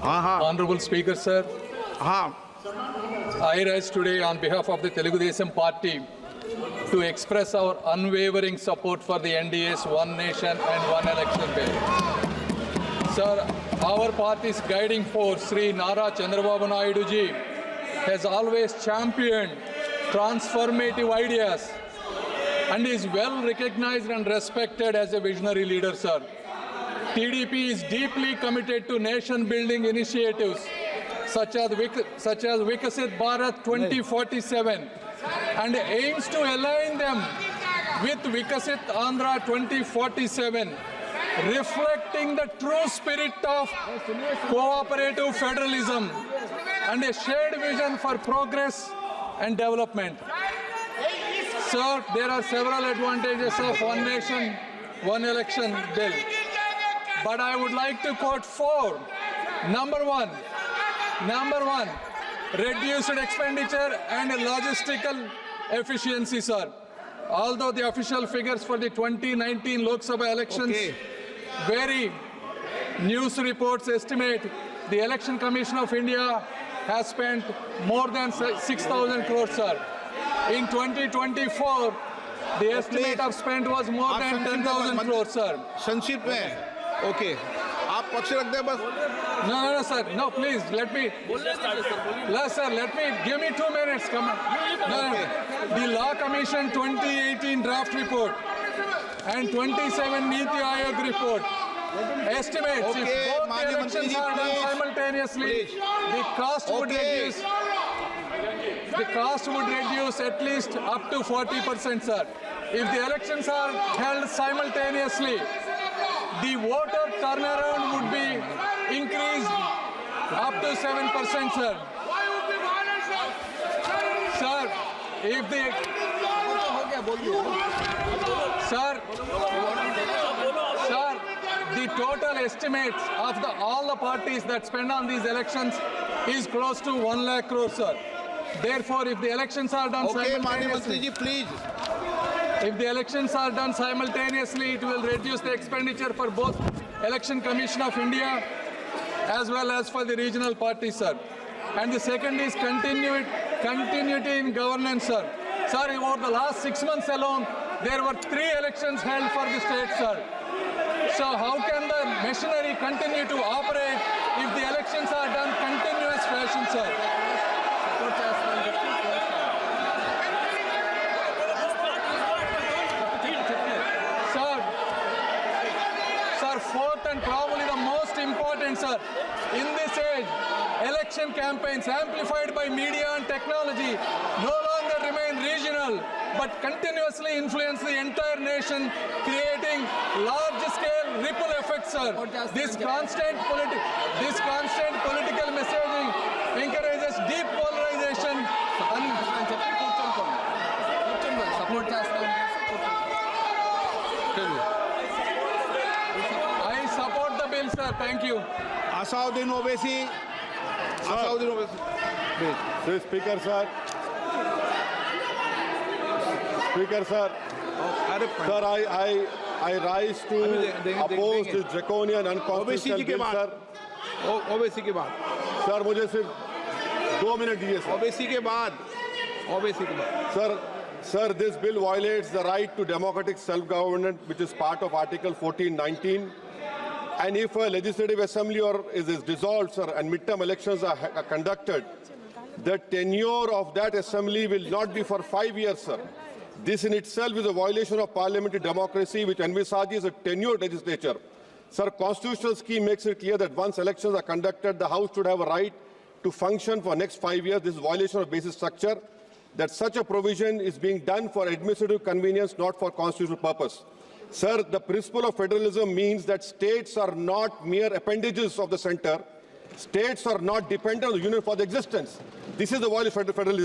Honorable Speaker, sir, हाँ I rise today on behalf of the Telugu Desam Party to express our unwavering support for the NDA's One Nation and One Election bill. Sir, our party's guiding force, Sri Nara Chandrababu Naidu ji, has always championed transformative ideas and is well recognized and respected as a visionary leader, sir. TDP is deeply committed to nation-building initiatives such as Vikasit Bharat 2047 and aims to align them with Vikasit Andhra 2047, reflecting the true spirit of cooperative federalism and a shared vision for progress and development. Sir, there are several advantages of One Nation, One Election bill, but I would like to quote four. Number one, reduced expenditure and logistical efficiency, sir. Although the official figures for the 2019 Lok Sabha elections vary, news reports estimate the Election Commission of India has spent more than 6,000 crores, sir. In 2024, the estimate of spend was more than 10,000 crores, sir. संक्षिप्त में okay आप पक्ष रख दें बस No, sir. No, please, let me. No, sir, give me 2 minutes. Come on. No. The Law Commission 2018 draft report and 27 Niti Aayog report estimates if both the elections are done simultaneously, the cost would reduce at least up to 40%, sir. If the elections are held simultaneously, the voter turnaround would be increased up to 7%, sir. Sir, if the the total estimates of all the parties that spend on these elections is close to 1 lakh crore, sir. Therefore, if the elections are done simultaneously, please. If the elections are done simultaneously, it will reduce the expenditure for both Election Commission of India as well as for the regional parties, sir. And the second is continuity in governance, sir. Sir, over the last 6 months alone, there were 3 elections held for the state, sir. So how can the machinery continue to operate if the elections are done continuous fashion, sir? Fourth and probably the most important, sir, in this age, election campaigns amplified by media and technology no longer remain regional, but continuously influence the entire nation, creating large-scale ripple effects, sir. This constant political messaging encourages deep polarization and sir, thank you. Asauddin Owaisi. Please, Speaker, sir. Speaker, sir. Sir, I rise to oppose this draconian unconstitutional bill, sir. Owaisi के बाद sir मुझे सिर्फ 2 minute दीजिए sir. Owaisi के बाद Sir, this bill violates the right to democratic self-government, which is part of Article 1419. And if a legislative assembly is dissolved, sir, and midterm elections are conducted, the tenure of that assembly will not be for 5 years, sir. This in itself is a violation of parliamentary democracy, which envisages a tenured legislature. Sir, constitutional scheme makes it clear that once elections are conducted, the House should have a right to function for next 5 years. This is a violation of basic structure, that such a provision is being done for administrative convenience, not for constitutional purpose. Sir, the principle of federalism means that states are not mere appendages of the center. States are not dependent on the union for their existence. This is the violation of federalism.